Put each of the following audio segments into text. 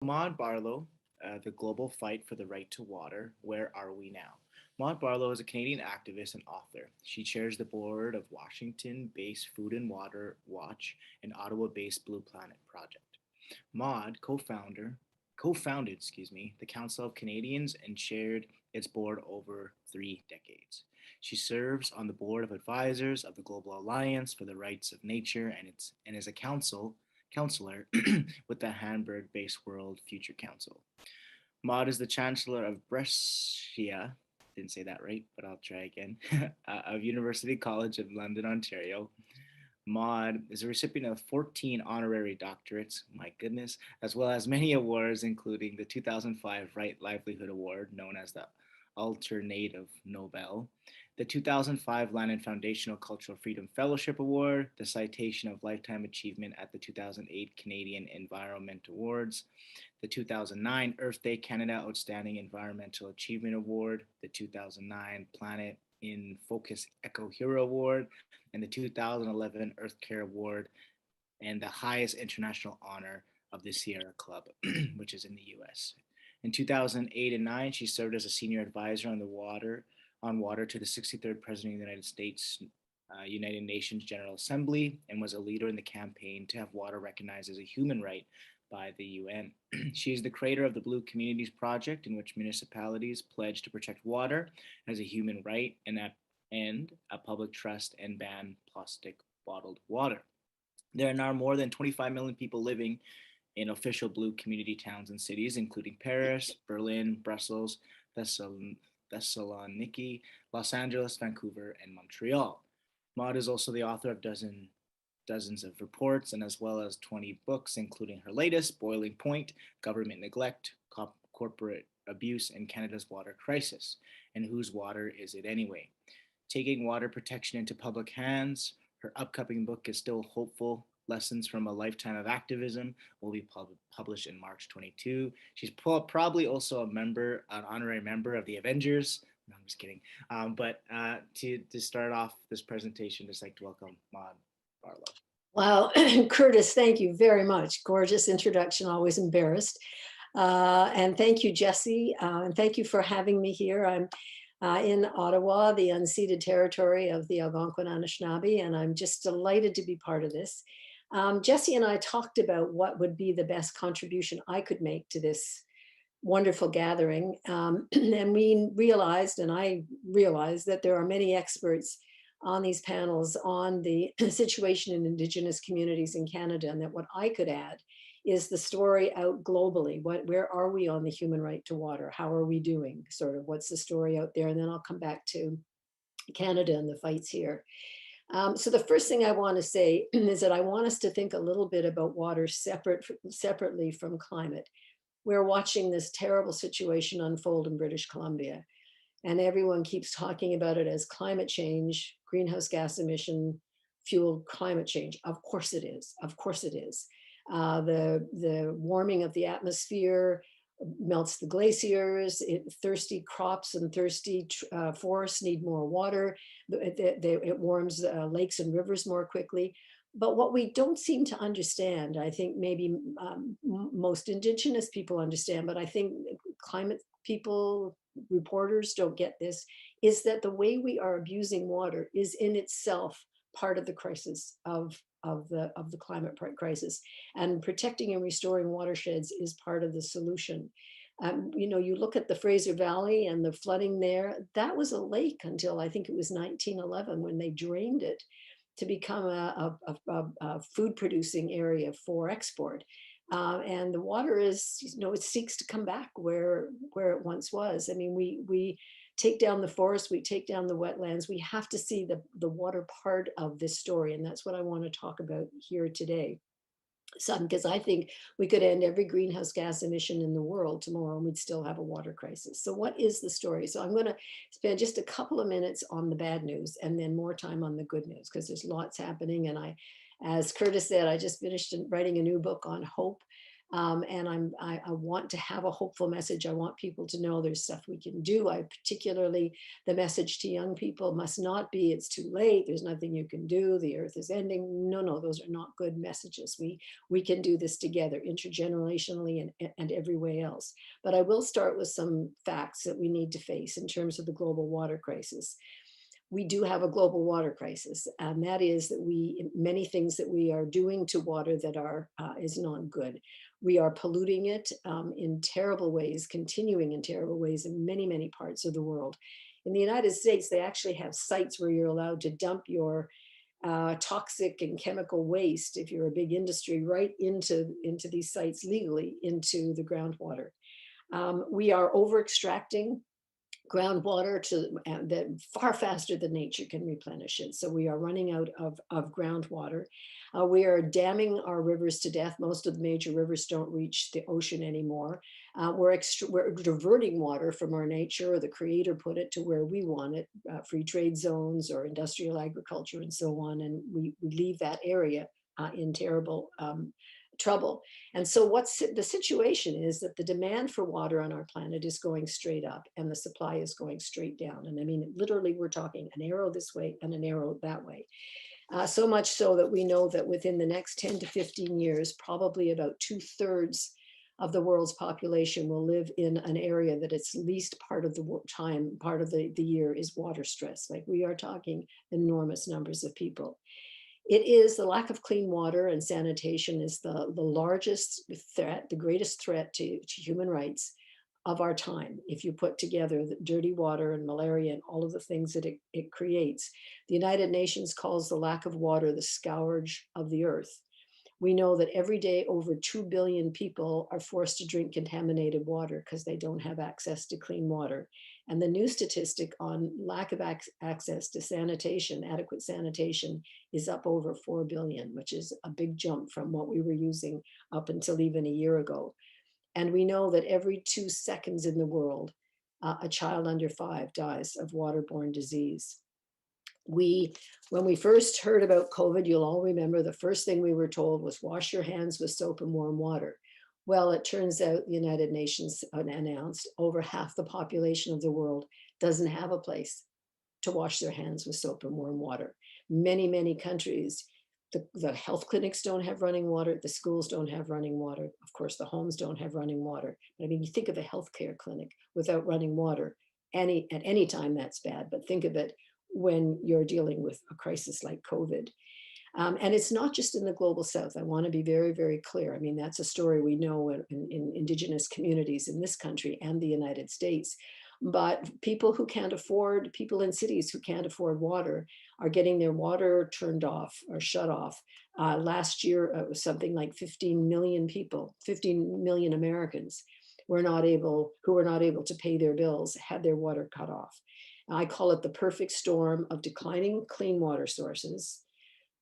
Maude Barlow, The Global Fight for the Right to Water, Where Are We Now? Maude Barlow is a Canadian activist and author. She chairs the board of Washington-based Food and Water Watch and Ottawa-based Blue Planet Project. Maude co-founded, the Council of Canadians and chaired its board over 3 decades. She serves on the board of advisors of the Global Alliance for the Rights of Nature and is a counselor with the Hamburg-based World Future Council. Maude is the Chancellor of Brescia, didn't say that right, but I'll try again, of University College of London, Ontario. Maude is a recipient of 14 honorary doctorates, my goodness, as well as many awards, including the 2005 Right Livelihood Award, known as the Alterna-tive Nobel, the 2005 Lannan Foundational Cultural Freedom Fellowship Award, the Citation of Lifetime Achievement at the 2008 Canadian Envi-ronment Awards, the 2009 Earth Day Canada Outstanding Environmental Achievement Award, the 2009 Planet in Focus Eco Hero Award, and the 2011 EarthCare Award, and the highest international honor of the Sierra Club, which is in the US. In 2008 and 9, she served as a senior advisor on water to the 63rd President of the United States United Nations General Assembly and was a leader in the campaign to have water recognized as a human right by the UN. She is the creator of the Blue Communities Project, in which municipalities pledge to protect water as a human right and a public trust and ban plastic bottled water. There are now more than 25 million people living in official blue community towns and cities, including Paris, Berlin, Brussels, Thessaloniki, Los Angeles, Vancouver, and Montreal. Maude is also the author of dozens of reports and as well as 20 books, including her latest, Boiling Point, Government Neglect, Corporate Abuse, and Canada's Water Crisis. And whose water is it anyway? Taking water protection into public hands. Her upcoming book is still hopeful. Lessons from a Lifetime of Activism will be published in March 22. She's probably also an honorary member of the Avengers. No, I'm just kidding. To start off this presentation, just like to welcome Maude Barlow. Wow, Curtis, thank you very much. Gorgeous introduction, always embarrassed. And thank you, Jesse, and thank you for having me here. I'm in Ottawa, the unceded territory of the Algonquin Anishinaabe, and I'm just delighted to be part of this. Jesse and I talked about what would be the best contribution I could make to this wonderful gathering. And we realized, and I realized, that there are many experts on these panels on the situation in Indigenous communities in Canada, and that what I could add is the story out globally. Where are we on the human right to water? How are we doing? Sort of what's the story out there? And then I'll come back to Canada and the fights here. So the first thing I want to say is that I want us to think a little bit about water separately from climate. We're watching this terrible situation unfold in British Columbia, and everyone keeps talking about it as climate change, greenhouse gas emission fueled climate change. Of course it is. Of course it is. The warming of the atmosphere melts the glaciers. Thirsty crops and thirsty forests need more water. It warms lakes and rivers more quickly. But what we don't seem to understand, I think maybe most Indigenous people understand, but I think climate people, reporters don't get this, is that the way we are abusing water is in itself part of the crisis of the climate crisis, and protecting and restoring watersheds is part of the solution. You look at the Fraser Valley and the flooding there. That was a lake until I think it was 1911 when they drained it to become a food producing area for export. And the water is, it seeks to come back where it once was. I mean, we take down the forest, we take down the wetlands. We have to see the water part of this story. And that's what I want to talk about here today. Because I think we could end every greenhouse gas emission in the world tomorrow and we'd still have a water crisis. So what is the story? So I'm going to spend just a couple of minutes on the bad news and then more time on the good news, because there's lots happening. And as Curtis said, I just finished writing a new book on hope. And I want to have a hopeful message. I want people to know there's stuff we can do. Particularly the message to young people must not be it's too late, there's nothing you can do, the earth is ending. No, no, those are not good messages. We can do this together intergenerationally and every way else. But I will start with some facts that we need to face in terms of the global water crisis. We do have a global water crisis, and that is that many things that we are doing to water that is not good. We are polluting it in terrible ways, continuing in terrible ways in many, many parts of the world. In the United States, they actually have sites where you're allowed to dump your toxic and chemical waste, if you're a big industry, right into these sites legally into the groundwater. We are over extracting groundwater that far faster than nature can replenish it. So we are running out of groundwater. We are damming our rivers to death. Most of the major rivers don't reach the ocean anymore. We're diverting water from our nature, or the creator put it to where we want it, free trade zones or industrial agriculture and so on. And we leave that area in terrible trouble. And so what's the situation is that the demand for water on our planet is going straight up and the supply is going straight down. And I mean, literally, we're talking an arrow this way and an arrow that way. So much so that we know that within the next 10 to 15 years, probably about 2/3 of the world's population will live in an area that its least part of the year is water stress. Like, we are talking enormous numbers of people. It is the lack of clean water and sanitation is the largest threat, the greatest threat to human rights of our time. If you put together the dirty water and malaria and all of the things that it creates, the United Nations calls the lack of water the scourge of the earth. We know that every day over 2 billion people are forced to drink contaminated water because they don't have access to clean water. And the new statistic on lack of access to sanitation, adequate sanitation, is up over 4 billion, which is a big jump from what we were using up until even a year ago. And we know that every 2 seconds in the world, a child under 5 dies of waterborne disease. When we first heard about COVID, you'll all remember the first thing we were told was wash your hands with soap and warm water. Well, it turns out the United Nations announced over half the population of the world doesn't have a place to wash their hands with soap and warm water. Many, many countries, the health clinics don't have running water, the schools don't have running water. Of course, the homes don't have running water. I mean, you think of a healthcare clinic without running water, at any time that's bad, but think of it when you're dealing with a crisis like COVID. And it's not just in the global south. I want to be very, very clear. I mean, that's a story we know in Indigenous communities in this country and the United States. But people in cities who can't afford water are getting their water turned off or shut off. Last year, it was something like 15 million people, 15 million Americans who were not able to pay their bills, had their water cut off. I call it the perfect storm of declining clean water sources,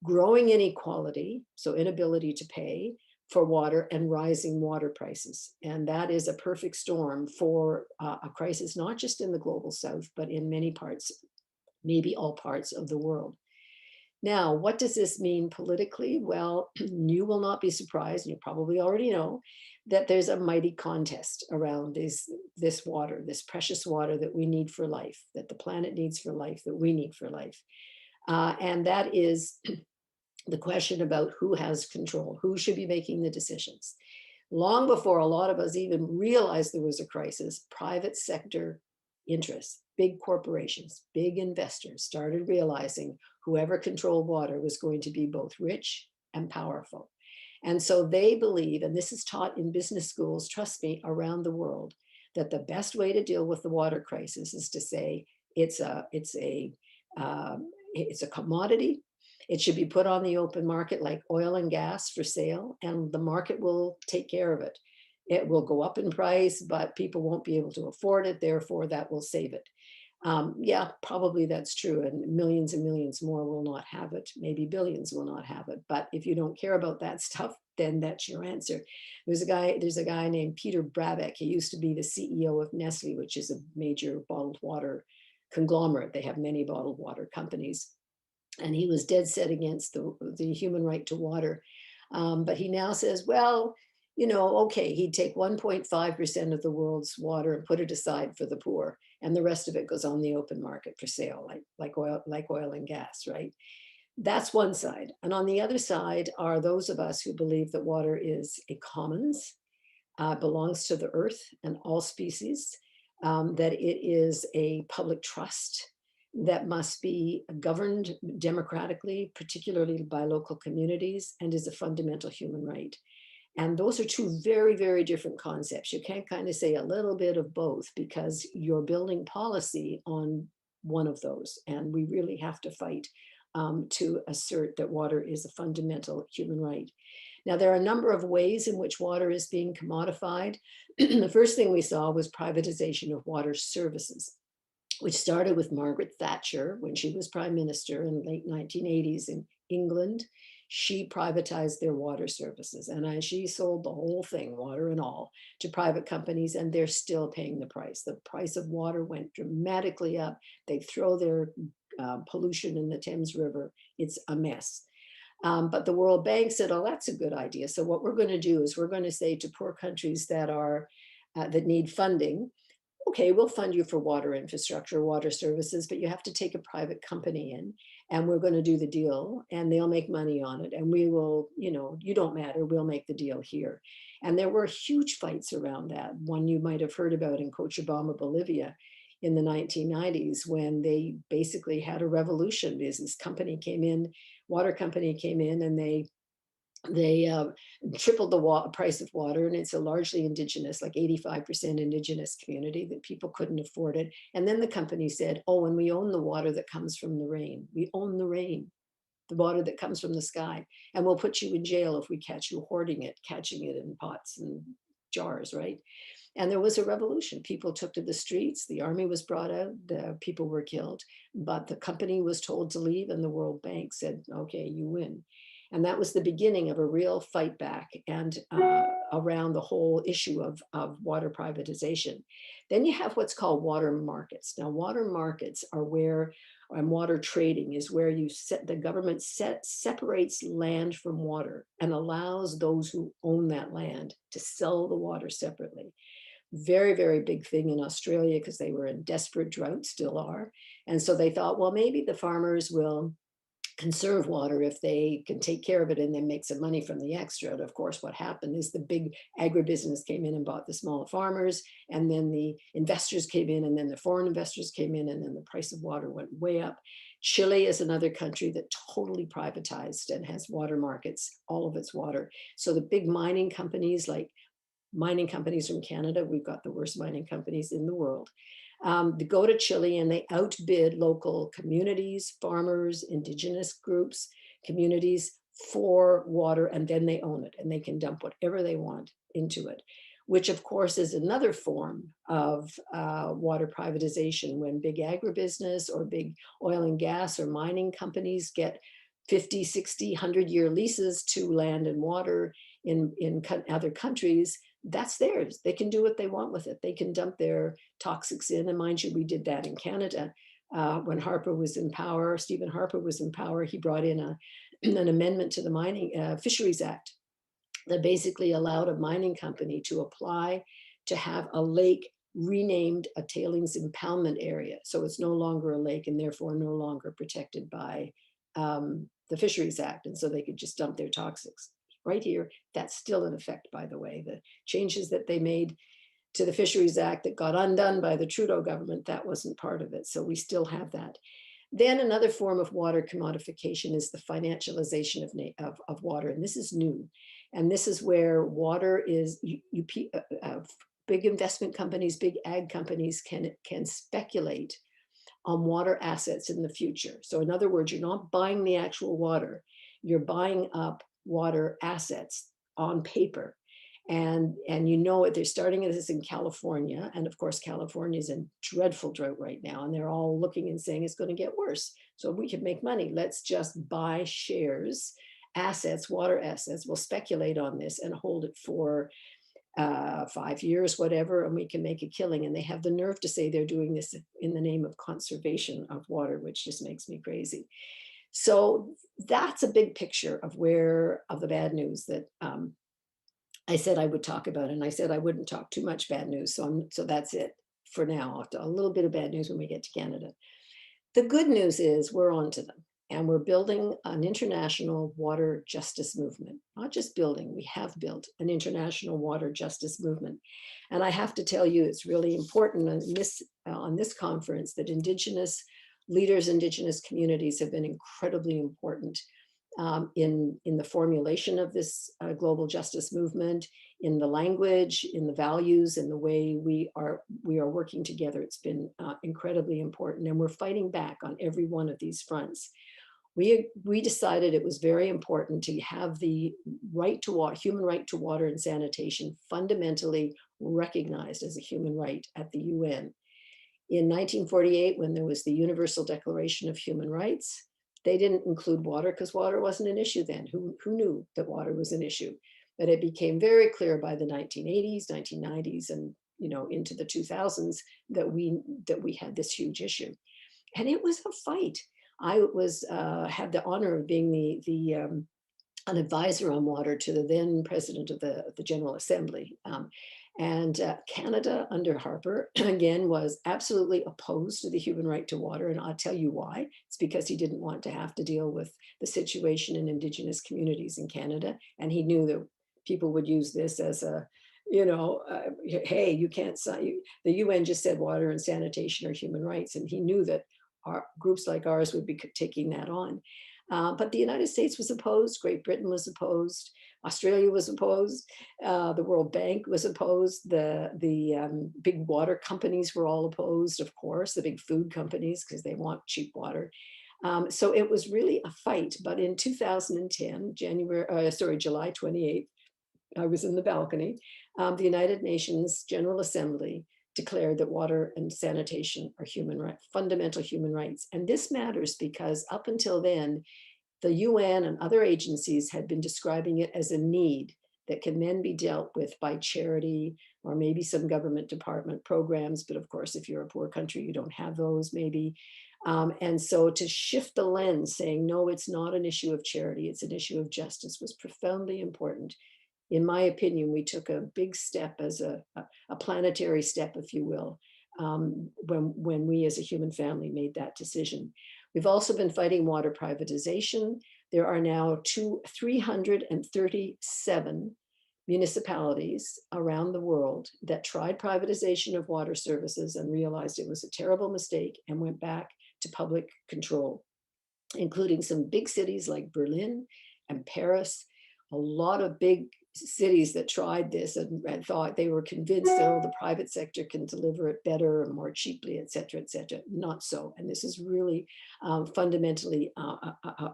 growing inequality, so inability to pay for water, and rising water prices. And that is a perfect storm for a crisis, not just in the global south, but in many parts, maybe all parts of the world. Now, what does this mean politically? Well, you will not be surprised, and you probably already know, that there's a mighty contest around this water, this precious water that we need for life, that the planet needs for life, that we need for life. And that is the question about who has control, who should be making the decisions. Long before a lot of us even realized there was a crisis, private sector interests, big corporations, big investors started realizing whoever controlled water was going to be both rich and powerful. And so they believe, and this is taught in business schools, trust me, around the world, that the best way to deal with the water crisis is to say it's a commodity. It should be put on the open market like oil and gas for sale, and the market will take care of it. It will go up in price, but people won't be able to afford it. Therefore, that will save it. Yeah, probably that's true. And millions more will not have it. Maybe billions will not have it. But if you don't care about that stuff, then that's your answer. There's a guy named Peter Brabeck. He used to be the CEO of Nestle, which is a major bottled water conglomerate. They have many bottled water companies. And he was dead set against the human right to water. But he now says, well, okay, he'd take 1.5% of the world's water and put it aside for the poor, and the rest of it goes on the open market for sale, like oil and gas, right? That's one side. And on the other side are those of us who believe that water is a commons, belongs to the earth and all species, that it is a public trust that must be governed democratically, particularly by local communities, and is a fundamental human right. And those are two very, very different concepts. You can't kind of say a little bit of both because you're building policy on one of those. And we really have to fight to assert that water is a fundamental human right. Now, there are a number of ways in which water is being commodified. The first thing we saw was privatization of water services, which started with Margaret Thatcher when she was prime minister in the late 1980s in England. She privatized their water services, and she sold the whole thing, water and all, to private companies, and they're still paying the price. The price of water went dramatically up. They throw their pollution in the Thames River. It's a mess. But the World Bank said, oh, that's a good idea. So what we're going to do is we're going to say to poor countries that need funding, okay, we'll fund you for water infrastructure, water services, but you have to take a private company in, and we're going to do the deal, and they'll make money on it. And we will, you don't matter, we'll make the deal here. And there were huge fights around that. One you might have heard about in Cochabamba, Bolivia, in the 1990s, when they basically had a revolution. This company came in, water company came in, and they tripled the price of water, and it's a largely indigenous, like 85% indigenous community, that people couldn't afford it. And then the company said, oh, and we own the water that comes from the rain. We own the rain, the water that comes from the sky, and we'll put you in jail if we catch you hoarding it, catching it in pots and jars, right? And there was a revolution. People took to the streets, the army was brought out, the people were killed, but the company was told to leave, and the World Bank said, okay, you win. And that was the beginning of a real fight back and around the whole issue of water privatization. Then you have what's called water markets. Now, water markets are where, and water trading is where the government separates land from water and allows those who own that land to sell the water separately. Very, very big thing in Australia because they were in desperate drought, still are. And so they thought, well, maybe the farmers will conserve water if they can take care of it and then make some money from the extra. And of course, what happened is the big agribusiness came in and bought the small farmers, and then the investors came in, and then the foreign investors came in, and then the price of water went way up. Chile is another country that totally privatized and has water markets, all of its water. So the big mining companies, like mining companies from Canada, we've got the worst mining companies in the world. They go to Chile and they outbid local communities, farmers, indigenous groups, communities for water, and then they own it and they can dump whatever they want into it, which of course is another form of water privatization when big agribusiness or big oil and gas or mining companies get 50, 60, 100-year leases to land and water in other countries. That's theirs. They can do what they want with it. They can dump their toxics in. And mind you, we did that in Canada when Harper was in power. Stephen Harper was in power. He brought in an amendment to the Mining Fisheries Act that basically allowed a mining company to apply to have a lake renamed a tailings impoundment area. So it's no longer a lake and therefore no longer protected by the Fisheries Act. And so they could just dump their toxics right here. That's still in effect, by the way. The changes that they made to the Fisheries Act that got undone by the Trudeau government, that wasn't part of it. So we still have that. Then another form of water commodification is the financialization of water. And this is new. And this is where water is, big investment companies, big ag companies can speculate on water assets in the future. So in other words, you're not buying the actual water, you're buying up water assets on paper. And they're starting this in California. And of course, California is in dreadful drought right now. And they're all looking and saying it's going to get worse. So we can make money. Let's just buy shares, assets, water assets. We'll speculate on this and hold it for 5 years, whatever, and we can make a killing. And they have the nerve to say they're doing this in the name of conservation of water, which just makes me crazy. So that's a big picture of the bad news that I said I would talk about it, and I said I wouldn't talk too much bad news. So that's it for now. A little bit of bad news when we get to Canada. The good news is we're on to them, and we're building an international water justice movement. Not just building, we have built an international water justice movement. And I have to tell you, it's really important on this conference that Indigenous leaders, Indigenous communities have been incredibly important in the formulation of this global justice movement, in the language, in the values, in the way we are working together. It's been incredibly important, and we're fighting back on every one of these fronts. We decided it was very important to have the right to water, human right to water and sanitation, fundamentally recognized as a human right at the UN. In 1948, when there was the Universal Declaration of Human Rights, they didn't include water because water wasn't an issue then. Who knew that water was an issue? But it became very clear by the 1980s, 1990s, and into the 2000s that we had this huge issue, and it was a fight. I had the honor of being an advisor on water to the then president of the General Assembly. And Canada under Harper, again, was absolutely opposed to the human right to water. And I'll tell you why. It's because he didn't want to have to deal with the situation in Indigenous communities in Canada. And he knew that people would use this as a, hey, you can't sign, the UN just said water and sanitation are human rights. And he knew that groups like ours would be taking that on. But the United States was opposed, Great Britain was opposed, Australia was opposed, the World Bank was opposed, the big water companies were all opposed, of course, the big food companies, because they want cheap water. So it was really a fight. But in 2010, July 28th, I was in the balcony, the United Nations General Assembly declared that water and sanitation are fundamental human rights. And this matters because up until then, the UN and other agencies had been describing it as a need that can then be dealt with by charity or maybe some government department programs. But of course, if you're a poor country, you don't have those maybe. And so to shift the lens, saying, no, it's not an issue of charity, it's an issue of justice, was profoundly important. In my opinion, we took a big step, as a planetary step, if you will, when we as a human family made that decision. We've also been fighting water privatization. There are now 337 municipalities around the world that tried privatization of water services and realized it was a terrible mistake and went back to public control, including some big cities like Berlin and Paris, a lot of big cities that tried this and thought, they were convinced that, oh, the private sector can deliver it better and more cheaply, et cetera, et cetera. Not so. And this is really fundamentally,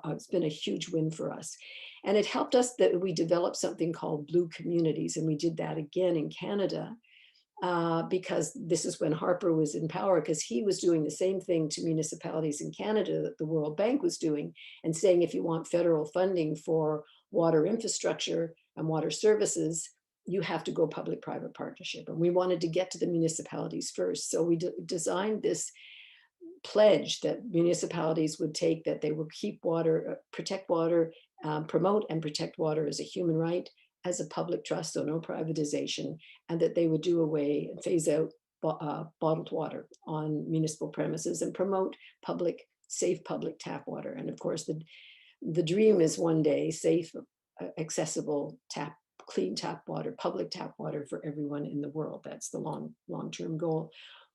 it's been a huge win for us. And it helped us that we developed something called Blue Communities. And we did that again in Canada because this is when Harper was in power, because he was doing the same thing to municipalities in Canada that the World Bank was doing, and saying, if you want federal funding for water infrastructure and water services, you have to go public-private partnership. And we wanted to get to the municipalities first. So we designed this pledge that municipalities would take, that they will keep water, protect water, promote and protect water as a human right, as a public trust, so no privatization, and that they would do away and phase out bottled water on municipal premises and promote safe public tap water. And of course, the dream is one day safe, accessible clean tap water, public tap water for everyone in the world. That's the long-term goal.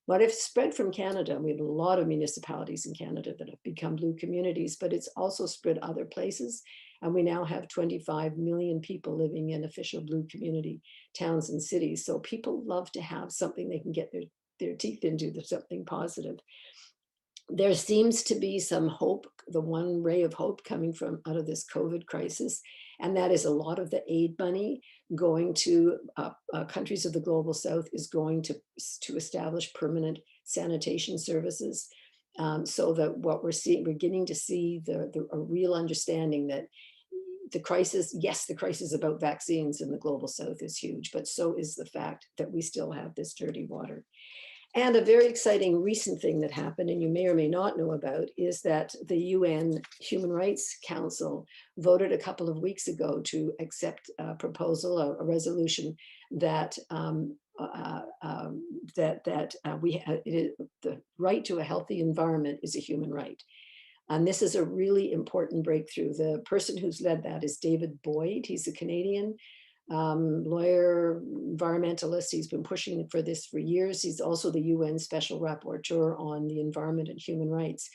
But it's spread from Canada. We have a lot of municipalities in Canada that have become Blue Communities, but it's also spread other places. And we now have 25 million people living in official Blue Community towns and cities. So people love to have something they can get their teeth into, something positive. There seems to be some hope, the one ray of hope coming from out of this COVID crisis, and that is a lot of the aid money going to countries of the global south is going to establish permanent sanitation services, so that what we're beginning to see a real understanding that the crisis, yes, the crisis about vaccines in the global south is huge, but so is the fact that we still have this dirty water. And a very exciting recent thing that happened, and you may or may not know about, is that the UN Human Rights Council voted a couple of weeks ago to accept a proposal, a resolution that the right to a healthy environment is a human right. And this is a really important breakthrough. The person who's led that is David Boyd. He's a Canadian lawyer, environmentalist. He's been pushing for this for years. He's also the UN Special Rapporteur on the environment and human rights.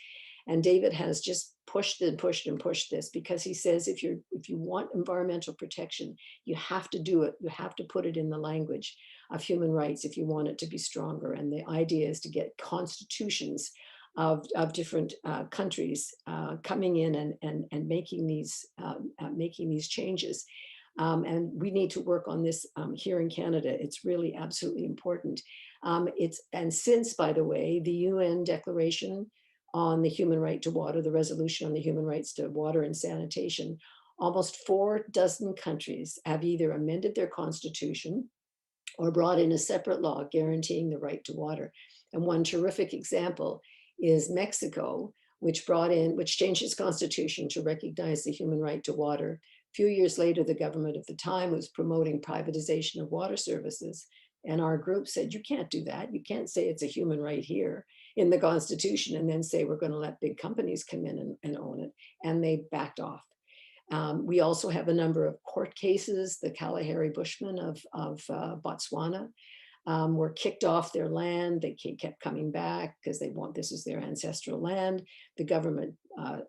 And David has just pushed and pushed and pushed this, because he says if you want environmental protection, you have to do it. You have to put it in the language of human rights if you want it to be stronger. And the idea is to get constitutions of different countries coming in and making these changes. And we need to work on this here in Canada. It's really absolutely important. And since, by the way, the UN Declaration on the Human Right to Water, the resolution on the human rights to water and sanitation, almost 24 countries have either amended their constitution or brought in a separate law guaranteeing the right to water. And one terrific example is Mexico, which changed its constitution to recognize the human right to water. A few years later, the government at the time was promoting privatization of water services. And our group said, you can't do that. You can't say it's a human right here in the Constitution and then say we're going to let big companies come in and own it. And they backed off. We also have a number of court cases. The Kalahari Bushmen of Botswana were kicked off their land. They kept coming back because this is their ancestral land. The government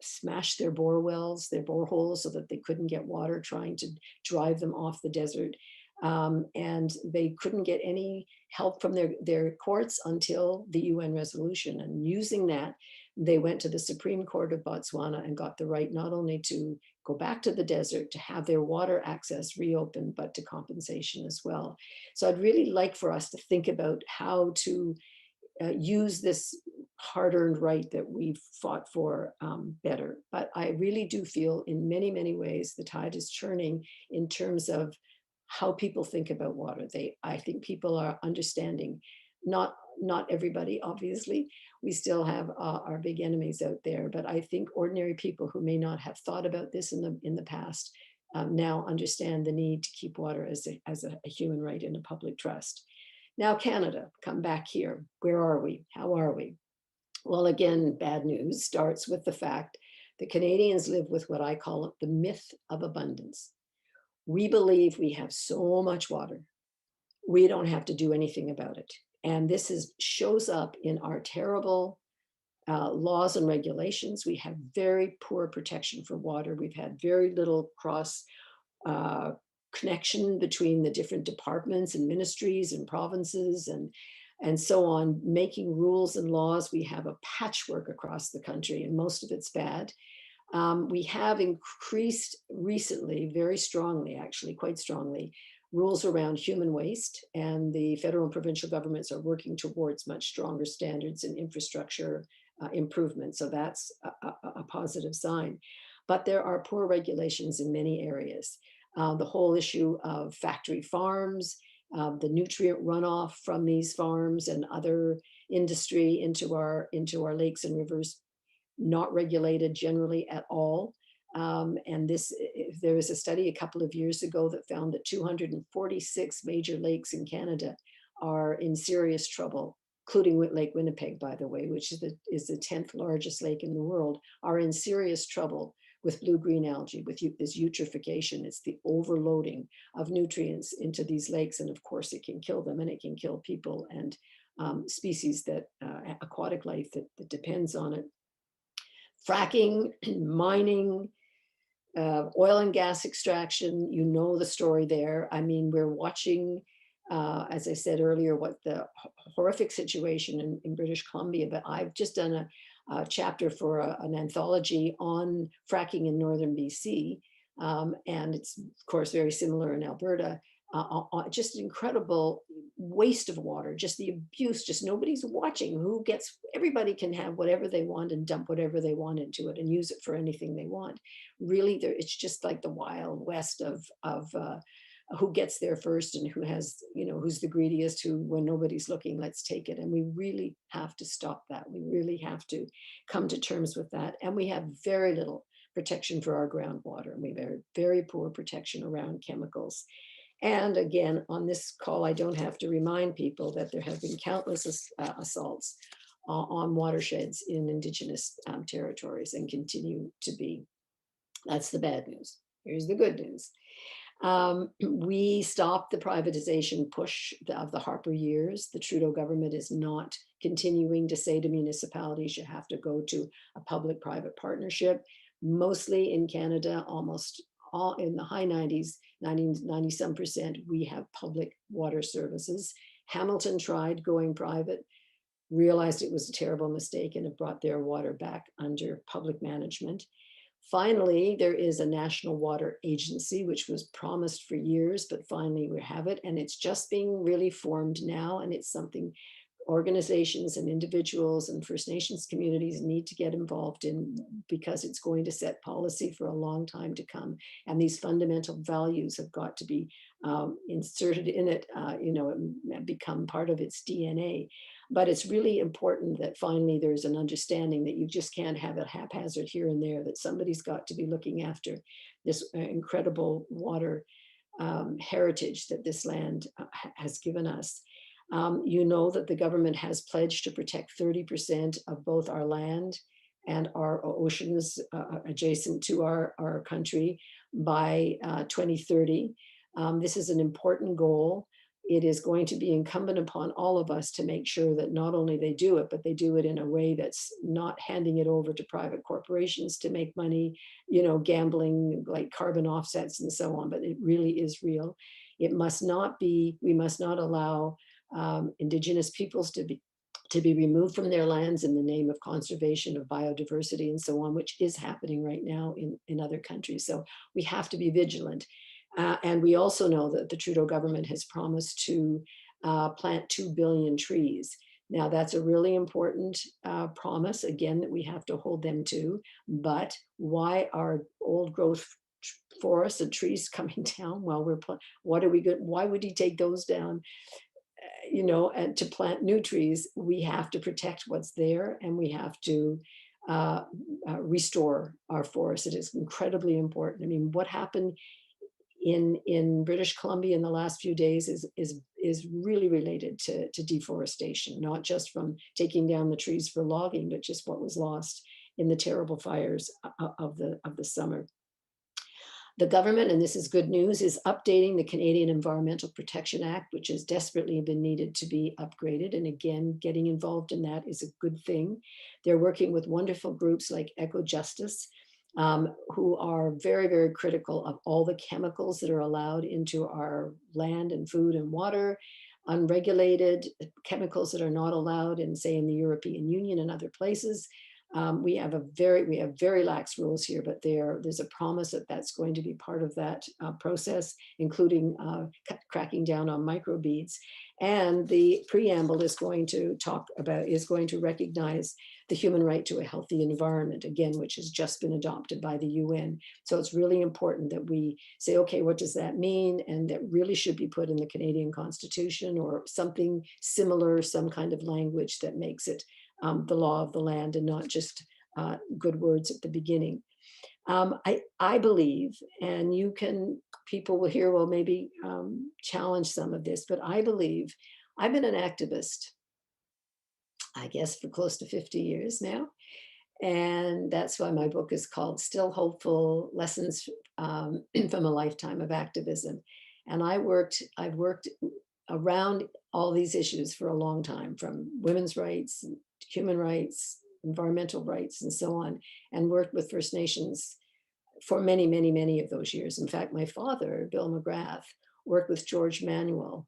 smashed their bore wells, their boreholes, so that they couldn't get water, trying to drive them off the desert. And they couldn't get any help from their courts until the UN resolution. And using that, they went to the Supreme Court of Botswana and got the right not only to go back to the desert, to have their water access reopened, but to compensation as well. So I'd really like for us to think about how to use this hard-earned right that we've fought for better. But I really do feel in many, many ways the tide is churning in terms of how people think about water. I think people are understanding, not everybody, obviously. We still have our big enemies out there, but I think ordinary people who may not have thought about this in the past now understand the need to keep water as a human right and a public trust. Now, Canada, come back here. Where are we? How are we? Well, again, bad news starts with the fact that Canadians live with what I call the myth of abundance. We believe we have so much water, we don't have to do anything about it. And this shows up in our terrible laws and regulations. We have very poor protection for water. We've had very little cross connection between the different departments and ministries and provinces and so on, making rules and laws. We have a patchwork across the country, and most of it's bad. We have increased recently, very strongly, actually quite strongly, rules around human waste, and the federal and provincial governments are working towards much stronger standards and infrastructure improvement. So that's a positive sign. But there are poor regulations in many areas. The whole issue of factory farms, the nutrient runoff from these farms and other industry into our lakes and rivers, not regulated generally at all. And there was a study a couple of years ago that found that 246 major lakes in Canada are in serious trouble, including Lake Winnipeg, by the way, which is the 10th largest lake in the world, are in serious trouble with blue-green algae, with this eutrophication. It's the overloading of nutrients into these lakes. And of course, it can kill them, and it can kill people and species aquatic life that depends on it. Fracking, mining, oil and gas extraction, you know the story there. I mean, we're watching, as I said earlier, what the horrific situation in British Columbia, but I've just done a chapter for an anthology on fracking in northern BC, and it's, of course, very similar in Alberta. Just incredible waste of water, just the abuse, just nobody's watching everybody can have whatever they want and dump whatever they want into it and use it for anything they want. Really, it's just like the Wild West of who gets there first and who has, who's the greediest, who, when nobody's looking, let's take it. And we really have to stop that. We really have to come to terms with that. And we have very little protection for our groundwater. And we have very, very poor protection around chemicals. And again, on this call, I don't have to remind people that there have been countless assaults on watersheds in Indigenous territories and continue to be. That's the bad news. Here's the good news. We stopped the privatization push of the Harper years. The Trudeau government is not continuing to say to municipalities, you have to go to a public-private partnership. Mostly in Canada, almost all in the high 90s, 90 some percent, we have public water services. Hamilton tried going private, realized it was a terrible mistake, and have brought their water back under public management. Finally, there is a national water agency, which was promised for years, but finally we have it, and it's just being really formed now, and it's something organizations and individuals and First Nations communities need to get involved in, because it's going to set policy for a long time to come. And these fundamental values have got to be inserted in it, and become part of its DNA. But it's really important that finally there's an understanding that you just can't have it haphazard here and there, that somebody's got to be looking after this incredible water heritage that this land has given us. You know that the government has pledged to protect 30% of both our land and our oceans adjacent to our country by 2030. This is an important goal. It is going to be incumbent upon all of us to make sure that not only they do it, but they do it in a way that's not handing it over to private corporations to make money, gambling like carbon offsets and so on, but it really is real. It must not be, we must not allow Indigenous peoples to be removed from their lands in the name of conservation of biodiversity and so on, which is happening right now in other countries. So we have to be vigilant. And we also know that the Trudeau government has promised to plant 2 billion trees. Now, that's a really important promise, again, that we have to hold them to. But why are old growth forests and trees coming down while what are we good? Why would he take those down? And to plant new trees, we have to protect what's there, and we have to restore our forests. It is incredibly important. I mean, what happened in British Columbia in the last few days is really related to deforestation, not just from taking down the trees for logging, but just what was lost in the terrible fires of the summer. The government, and this is good news, is updating the Canadian Environmental Protection Act, which has desperately been needed to be upgraded. And again, getting involved in that is a good thing. They're working with wonderful groups like Eco Justice, who are very, very critical of all the chemicals that are allowed into our land and food and water, unregulated chemicals that are not allowed in, say, in the European Union and other places. We have very lax rules here, but there's a promise that that's going to be part of that process, including cracking down on microbeads. And the preamble is going to recognize the human right to a healthy environment, again, which has just been adopted by the UN. So it's really important that we say, okay, what does that mean? And that really should be put in the Canadian Constitution or something similar, some kind of language that makes it the law of the land and not just good words at the beginning. I believe, and people will hear, well, maybe challenge some of this, but I believe I've been an activist, I guess, for close to 50 years now. And that's why my book is called Still Hopeful: Lessons from a Lifetime of Activism. And I've worked around all these issues for a long time, from women's rights, human rights, environmental rights, and so on, and worked with First Nations for many, many, many of those years. In fact, my father, Bill McGrath, worked with George Manuel,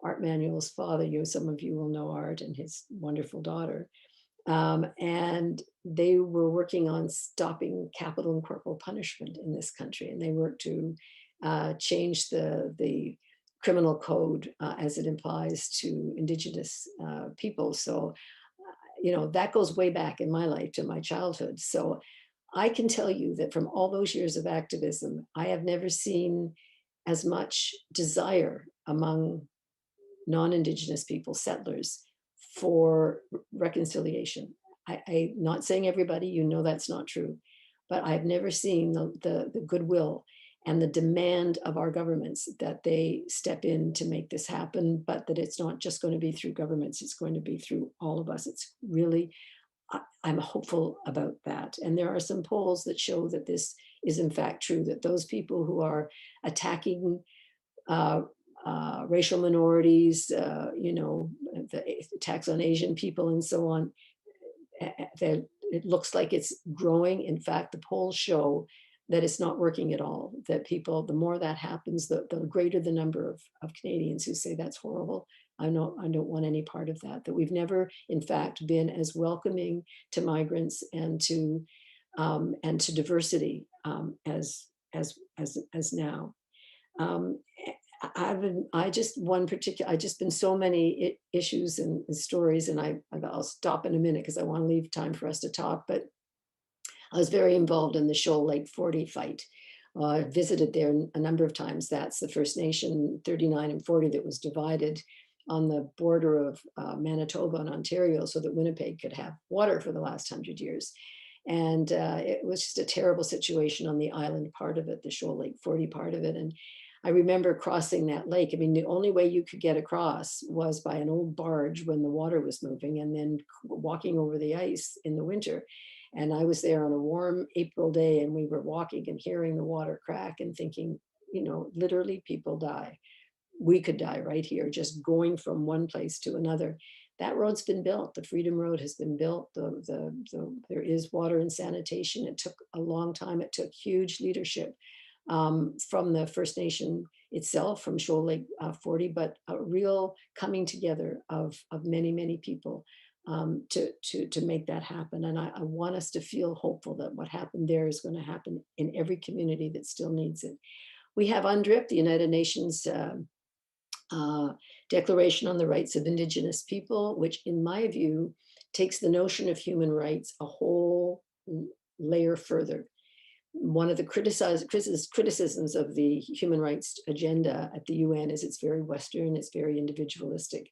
Art Manuel's father. Some of you will know Art and his wonderful daughter. And they were working on stopping capital and corporal punishment in this country. And they worked to change the criminal code as it applies to Indigenous people. So, that goes way back in my life to my childhood. So I can tell you that from all those years of activism, I have never seen as much desire among non-Indigenous people, settlers, for reconciliation. I'm not saying everybody, you know that's not true, but I've never seen the goodwill and the demand of our governments that they step in to make this happen, but that it's not just going to be through governments, it's going to be through all of us. It's really, I'm hopeful about that. And there are some polls that show that this is in fact true, that those people who are attacking racial minorities, the attacks on Asian people and so on, that it looks like it's growing. In fact, the polls show that it's not working at all, that people, the more that happens, the greater the number of Canadians who say that's horrible. I don't want any part of that, that we've never, in fact, been as welcoming to migrants and to diversity as now. I just been so many issues and issues, and I'll stop in a minute because I want to leave time for us to talk, but I was very involved in the Shoal Lake 40 fight. I visited there a number of times. That's the First Nation 39 and 40 that was divided on the border of Manitoba and Ontario so that Winnipeg could have water for the last 100 years. And it was just a terrible situation on the island part of it, the Shoal Lake 40 part of it. And I remember crossing that lake. I mean, the only way you could get across was by an old barge when the water was moving, and then walking over the ice in the winter. And I was there on a warm April day, and we were walking and hearing the water crack and thinking, literally people die. We could die right here, just going from one place to another. That road's been built. The Freedom Road has been built. There is water and sanitation. It took a long time. It took huge leadership from the First Nation itself, from Shoal Lake 40, but a real coming together of many, many people to make that happen. And I want us to feel hopeful that what happened there is going to happen in every community that still needs it. We have UNDRIP, the United Nations Declaration on the Rights of Indigenous People, which in my view takes the notion of human rights a whole layer further. One of the criticisms of the human rights agenda at the UN is it's very Western, it's very individualistic.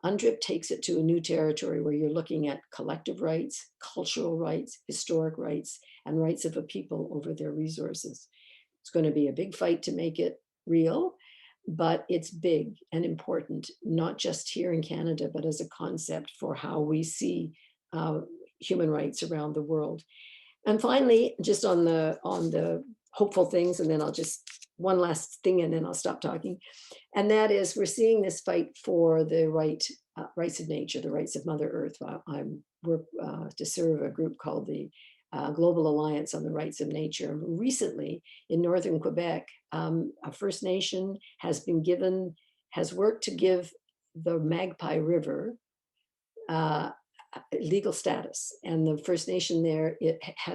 UNDRIP takes it to a new territory where you're looking at collective rights, cultural rights, historic rights, and rights of a people over their resources. It's going to be a big fight to make it real, but it's big and important, not just here in Canada, but as a concept for how we see human rights around the world. And finally, just on the hopeful things, and then I'll just one last thing, and then I'll stop talking. And that is, we're seeing this fight for the rights of nature, the rights of Mother Earth. I work to serve a group called the Global Alliance on the Rights of Nature. Recently, in northern Quebec, a First Nation has worked to give the Magpie River legal status, and the First Nation there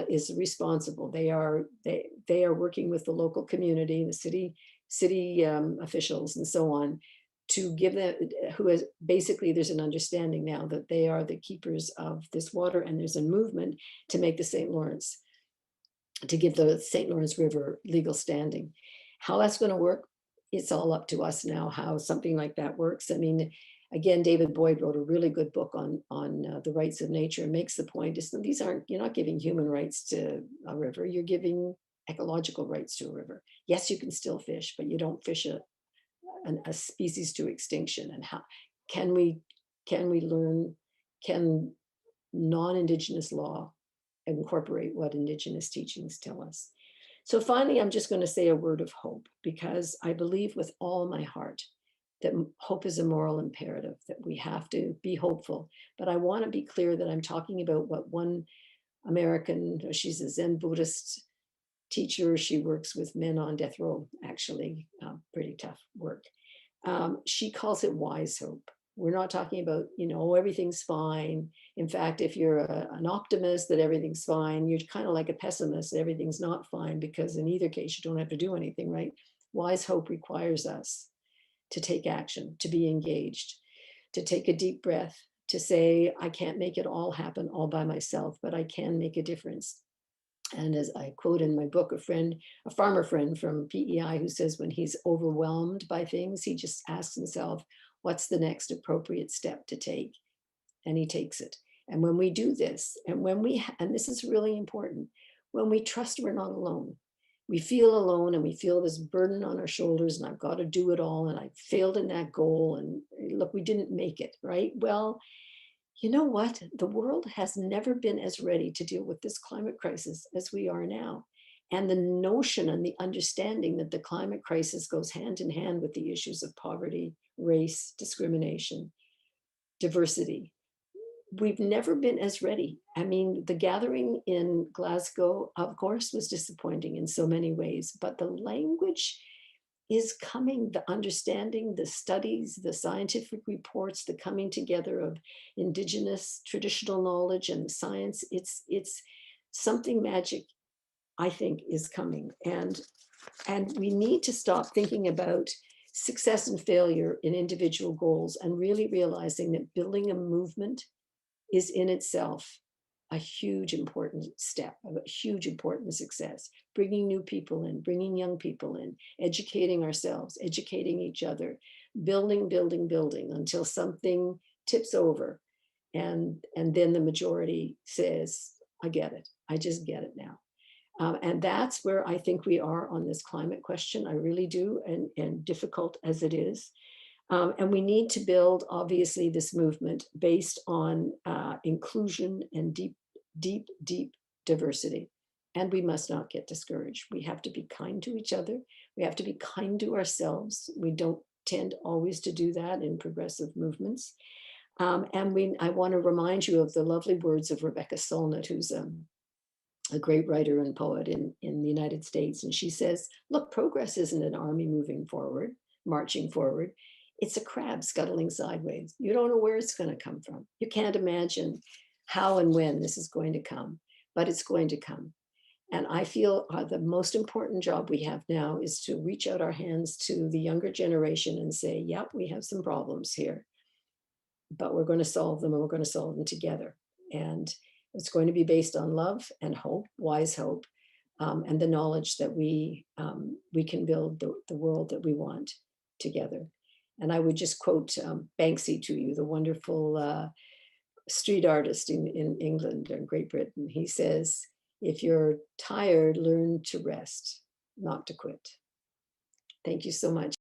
is responsible. They are working with the local community, the city officials, and so on, to give them, there's an understanding now that they are the keepers of this water, and there's a movement to make to give the St. Lawrence River legal standing. How that's going to work, it's all up to us now, how something like that works. I mean, again, David Boyd wrote a really good book on the rights of nature, and makes the point is that you're not giving human rights to a river, you're giving ecological rights to a river. Yes, you can still fish, but you don't fish a species to extinction. And how can we learn, can non-Indigenous law incorporate what Indigenous teachings tell us? So finally, I'm just going to say a word of hope, because I believe with all my heart that hope is a moral imperative, that we have to be hopeful. But I want to be clear that I'm talking about what one American, she's a Zen Buddhist teacher, she works with men on death row, actually, pretty tough work. She calls it wise hope. We're not talking about, everything's fine. In fact, if you're an optimist that everything's fine, you're kind of like a pessimist that everything's not fine, because in either case, you don't have to do anything, right? Wise hope requires us to take action, to be engaged, to take a deep breath, to say, I can't make it all happen all by myself, but I can make a difference. And as I quote in my book, a farmer friend from PEI who says when he's overwhelmed by things, he just asks himself, what's the next appropriate step to take? And he takes it. And when we do this, and and this is really important, when we trust we're not alone, we feel alone and we feel this burden on our shoulders and I've got to do it all and I failed in that goal and look, we didn't make it, right? Well, you know what? The world has never been as ready to deal with this climate crisis as we are now. And the notion and the understanding that the climate crisis goes hand in hand with the issues of poverty, race, discrimination, diversity. We've never been as ready. I mean, the gathering in Glasgow, of course, was disappointing in so many ways, but the language is coming, the understanding, the studies, the scientific reports, the coming together of indigenous traditional knowledge and science. It's something magic, I think, is coming. And we need to stop thinking about success and failure in individual goals and really realizing that building a movement is in itself a huge important step, a huge important success. Bringing new people in, bringing young people in, educating ourselves, educating each other, building, building, building until something tips over. And then the majority says, I get it. I just get it now. And that's where I think we are on this climate question. I really do, and difficult as it is. And we need to build, obviously, this movement based on inclusion and deep, deep, deep diversity. And we must not get discouraged. We have to be kind to each other. We have to be kind to ourselves. We don't tend always to do that in progressive movements. I want to remind you of the lovely words of Rebecca Solnit, who's a great writer and poet in the United States. And she says, look, progress isn't an army moving forward, marching forward. It's a crab scuttling sideways. You don't know where it's going to come from. You can't imagine how and when this is going to come, but it's going to come. And I feel the most important job we have now is to reach out our hands to the younger generation and say, yep, we have some problems here, but we're going to solve them, and we're going to solve them together. And it's going to be based on love and hope, wise hope, and the knowledge that we can build the world that we want together. And I would just quote Banksy to you, the wonderful street artist in England and Great Britain. He says, if you're tired, learn to rest, not to quit. Thank you so much.